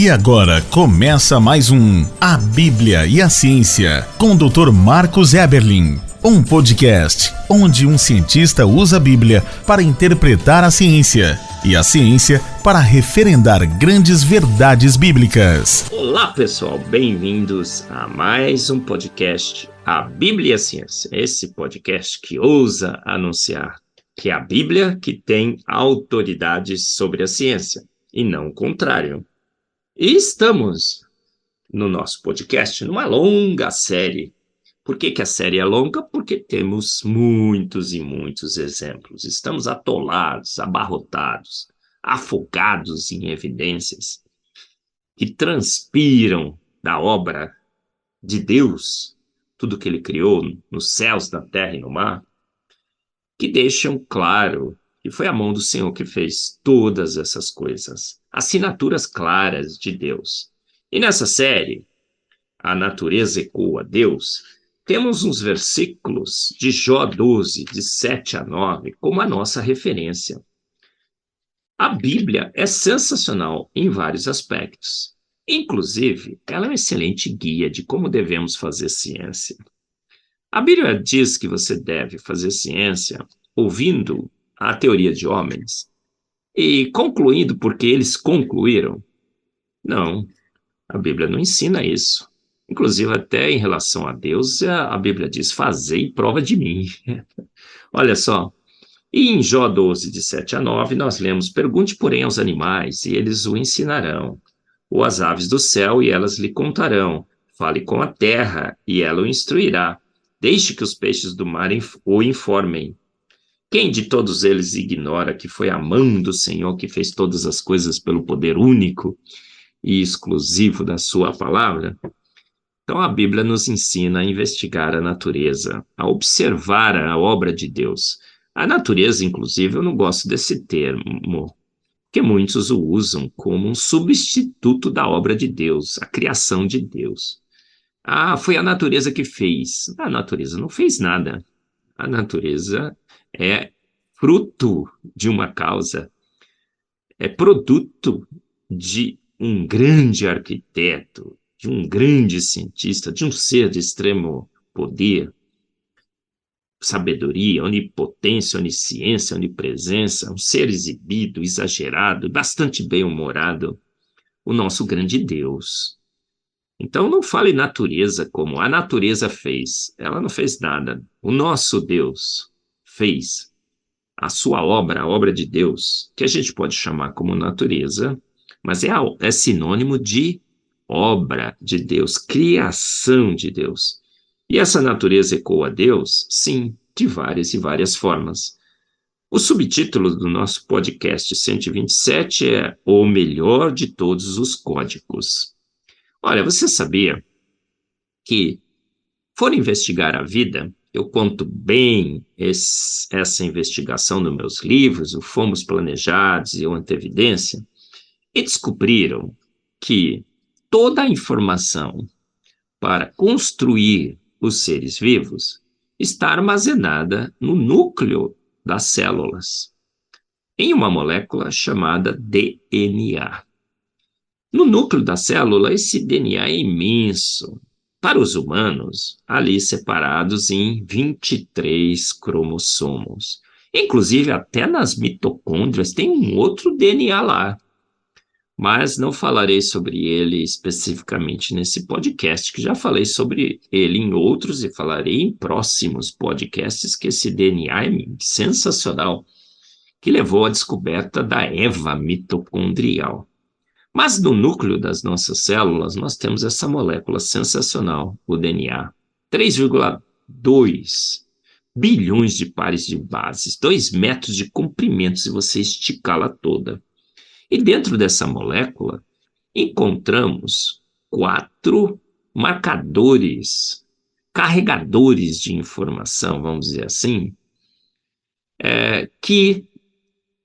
E agora começa mais um A Bíblia e a Ciência, com o Dr. Marcos Eberlin. Um podcast onde um cientista usa a Bíblia para interpretar a ciência e a ciência para referendar grandes verdades bíblicas. Olá pessoal, bem-vindos a mais um podcast A Bíblia e a Ciência. Esse podcast que ousa anunciar que é a Bíblia que tem autoridade sobre a ciência e não o contrário. E estamos no nosso podcast numa longa série. Por que a série é longa? Porque temos muitos e muitos exemplos. Estamos atolados, abarrotados, afogados em evidências que transpiram da obra de Deus, tudo que Ele criou nos céus, na terra e no mar, que deixam claro que foi a mão do Senhor que fez todas essas coisas. Assinaturas claras de Deus. E nessa série, A Natureza Ecoa Deus, temos uns versículos de Jó 12, de 7 a 9, como a nossa referência. A Bíblia é sensacional em vários aspectos. Inclusive, ela é um excelente guia de como devemos fazer ciência. A Bíblia diz que você deve fazer ciência ouvindo a teoria de homens e concluindo porque eles concluíram. Não, a Bíblia não ensina isso. Inclusive, até em relação a Deus, a Bíblia diz, fazei prova de mim. Olha só, e em Jó 12, de 7 a 9, nós lemos, pergunte, porém, aos animais, e eles o ensinarão, ou às aves do céu, e elas lhe contarão. Fale com a terra, e ela o instruirá. Deixe que os peixes do mar o informem. Quem de todos eles ignora que foi a mão do Senhor que fez todas as coisas pelo poder único e exclusivo da sua palavra? Então a Bíblia nos ensina a investigar a natureza, a observar a obra de Deus. A natureza, inclusive, eu não gosto desse termo, porque muitos o usam como um substituto da obra de Deus, a criação de Deus. Ah, foi a natureza que fez. A natureza não fez nada. A natureza é fruto de uma causa, é produto de um grande arquiteto, de um grande cientista, de um ser de extremo poder, sabedoria, onipotência, onisciência, onipresença, um ser exibido, exagerado, bastante bem-humorado, o nosso grande Deus. Então não fale natureza como a natureza fez. Ela não fez nada. O nosso Deus fez a sua obra, a obra de Deus, que a gente pode chamar como natureza, mas é sinônimo de obra de Deus, criação de Deus. E essa natureza ecoa a Deus? Sim, de várias e várias formas. O subtítulo do nosso podcast 127 é O Melhor de Todos os Códigos. Olha, você sabia que, for investigar a vida, eu conto bem essa investigação nos meus livros, o Fomos Planejados e o Antevidência, e descobriram que toda a informação para construir os seres vivos está armazenada no núcleo das células, em uma molécula chamada DNA. No núcleo da célula, esse DNA é imenso. Para os humanos, ali separados em 23 cromossomos. Inclusive, até nas mitocôndrias tem um outro DNA lá. Mas não falarei sobre ele especificamente nesse podcast, que já falei sobre ele em outros e falarei em próximos podcasts, que esse DNA é sensacional, que levou à descoberta da Eva mitocondrial. Mas no núcleo das nossas células, nós temos essa molécula sensacional, o DNA. 3,2 bilhões de pares de bases, 2 metros de comprimento se você esticá-la toda. E dentro dessa molécula, encontramos 4 marcadores, carregadores de informação, vamos dizer assim, que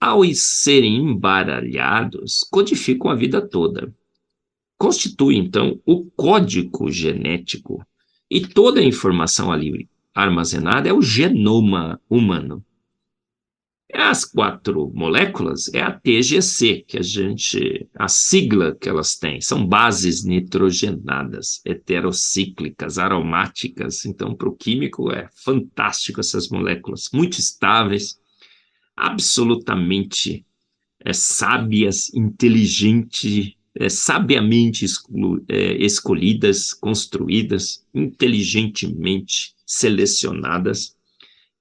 ao serem embaralhados, codificam a vida toda. Constitui, então, o código genético. E toda a informação ali armazenada é o genoma humano. As 4 moléculas é a TGC, a sigla que elas têm, são bases nitrogenadas, heterocíclicas, aromáticas. Então, para o químico é fantástico essas moléculas, muito estáveis, absolutamente sábias, inteligentes, sabiamente escolhidas, construídas, inteligentemente selecionadas.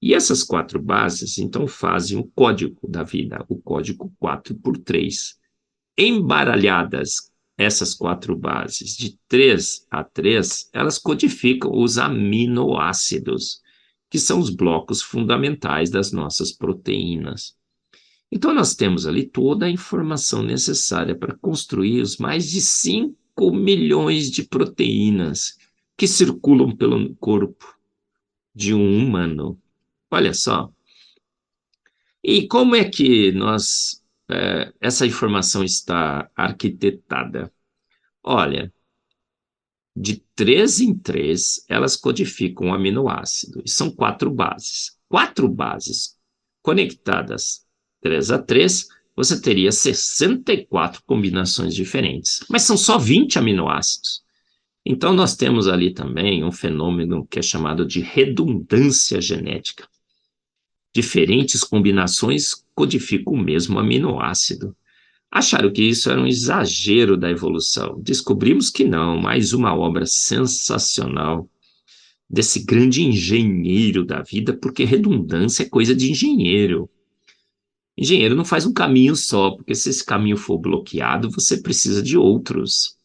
E essas 4 bases, então, fazem o código da vida, o código 4x3. Embaralhadas essas 4 bases de 3 a 3, elas codificam os aminoácidos, que são os blocos fundamentais das nossas proteínas. Então, nós temos ali toda a informação necessária para construir os mais de 5 milhões de proteínas que circulam pelo corpo de um humano. Olha só. E como é que essa informação está arquitetada? Olha, de 3 em 3, elas codificam um aminoácido. E são 4 bases. 4 bases conectadas 3 a 3, você teria 64 combinações diferentes. Mas são só 20 aminoácidos. Então, nós temos ali também um fenômeno que é chamado de redundância genética. Diferentes combinações codificam o mesmo aminoácido. Acharam que isso era um exagero da evolução. Descobrimos que não, mais uma obra sensacional desse grande engenheiro da vida, porque redundância é coisa de engenheiro. Engenheiro não faz um caminho só, porque se esse caminho for bloqueado, você precisa de outros.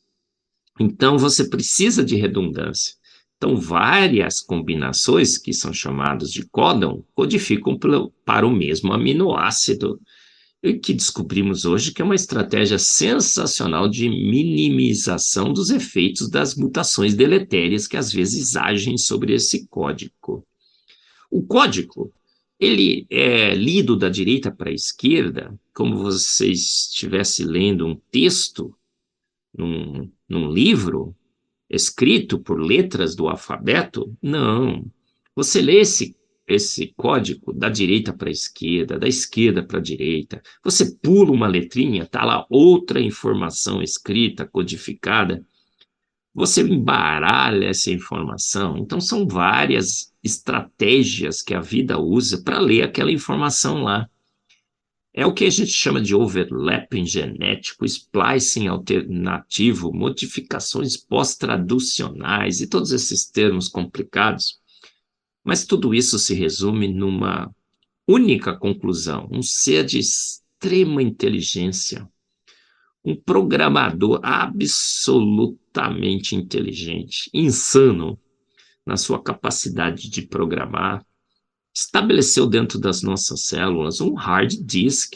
Então, você precisa de redundância. Então, várias combinações, que são chamadas de códon, codificam para o mesmo aminoácido, e que descobrimos hoje que é uma estratégia sensacional de minimização dos efeitos das mutações deletérias que às vezes agem sobre esse código. O código, ele é lido da direita para a esquerda, como você estivesse lendo um texto num livro, escrito por letras do alfabeto? Não. Você lê esse código da direita para a esquerda, da esquerda para a direita, você pula uma letrinha, está lá outra informação escrita, codificada, você embaralha essa informação. Então, são várias estratégias que a vida usa para ler aquela informação lá. É o que a gente chama de overlapping genético, splicing alternativo, modificações pós-traducionais e todos esses termos complicados. Mas tudo isso se resume numa única conclusão: um ser de extrema inteligência, um programador absolutamente inteligente, insano na sua capacidade de programar, estabeleceu dentro das nossas células um hard disk,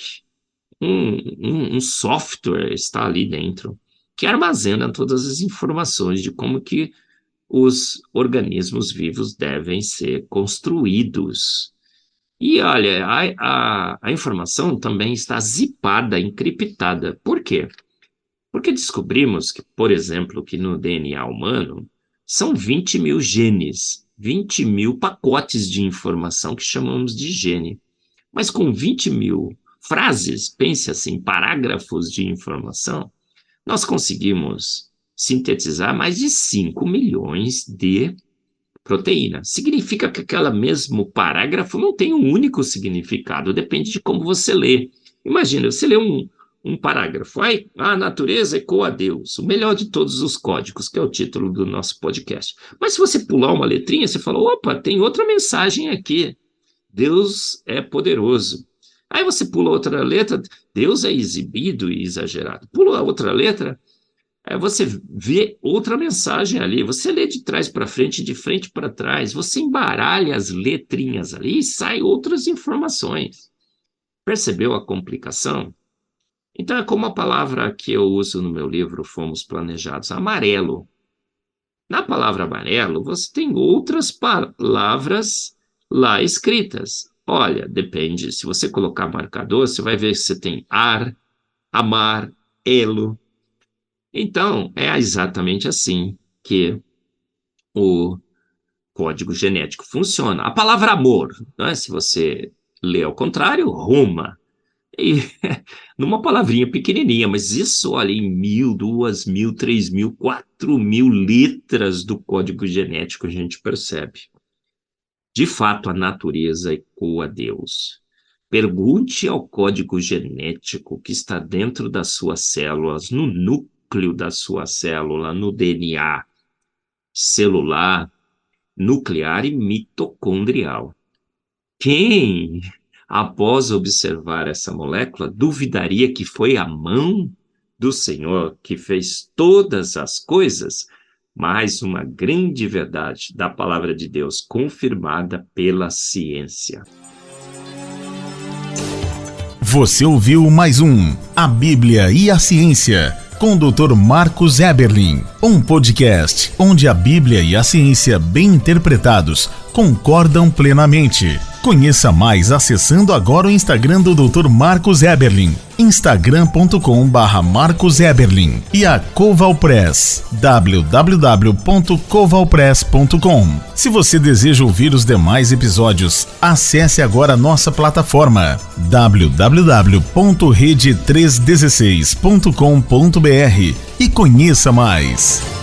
um software está ali dentro, que armazena todas as informações de como que os organismos vivos devem ser construídos. E olha, a informação também está zipada, encriptada. Por quê? Porque descobrimos que, por exemplo, que no DNA humano são 20 mil genes, 20 mil pacotes de informação que chamamos de gene. Mas com 20 mil frases, pense assim, parágrafos de informação, nós conseguimos sintetizar mais de 5 milhões de proteínas. Significa que aquele mesmo parágrafo não tem um único significado, depende de como você lê. Imagina, você lê um parágrafo, a natureza ecoa a Deus, o melhor de todos os códigos, que é o título do nosso podcast. Mas se você pular uma letrinha, você fala, opa, tem outra mensagem aqui. Deus é poderoso. Aí você pula outra letra, Deus é exibido e exagerado. Pula outra letra, aí você vê outra mensagem ali. Você lê de trás para frente, de frente para trás. Você embaralha as letrinhas ali e sai outras informações. Percebeu a complicação? Então é como a palavra que eu uso no meu livro Fomos Planejados, amarelo. Na palavra amarelo, você tem outras palavras lá escritas. Olha, depende, se você colocar marcador, você vai ver que você tem ar, amar, elo. Então, é exatamente assim que o código genético funciona. A palavra amor, né? Se você lê ao contrário, Roma. E numa palavrinha pequenininha, mas isso, olha, em 1.000, 2.000, 3.000, 4.000 letras do código genético a gente percebe. De fato, a natureza ecoa Deus. Pergunte ao código genético que está dentro das suas células, no núcleo da sua célula, no DNA celular, nuclear e mitocondrial. Quem, após observar essa molécula, duvidaria que foi a mão do Senhor que fez todas as coisas? Mais uma grande verdade da palavra de Deus, confirmada pela ciência. Você ouviu mais um A Bíblia e a Ciência, com o Dr. Marcos Eberlin, um podcast onde a Bíblia e a ciência bem interpretados concordam plenamente. Conheça mais acessando agora o Instagram do Dr. Marcos Eberlin, instagram.com/Marcos Eberlin, e a Coval Press, www.covalpress.com. Se você deseja ouvir os demais episódios, acesse agora a nossa plataforma www.rede316.com.br e conheça mais.